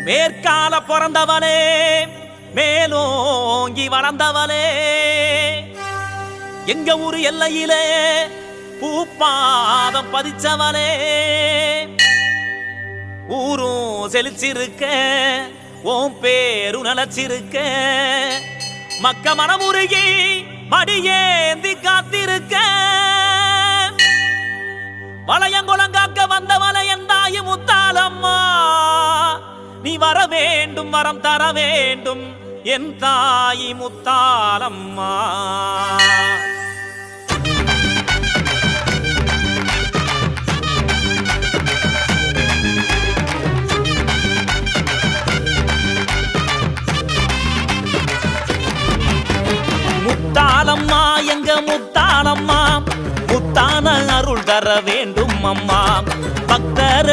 மேற்கால பிறந்தவனே மேலோங்கி வளர்ந்தவனே எங்க ஊரு எல்லையிலே பூப்பாதம் பதிச்சவனே ஊரும் செழிச்சிருக்க ஓம் பேரு நலச்சிருக்க மக்க மனமுருகி மடியேந்தி காத்திருக்க வளையங்குளங்காக்க வந்த வளையந்தாயி முத்தாலம்மா நீ வர வேண்டும் வரம் தர வேண்டும் என் தாயி முத்தாலம்மா முத்தாலம்மா எங்க முத்தாலம்மா முத்தான அருள் தர வேண்டும் அம்மா பக்தர்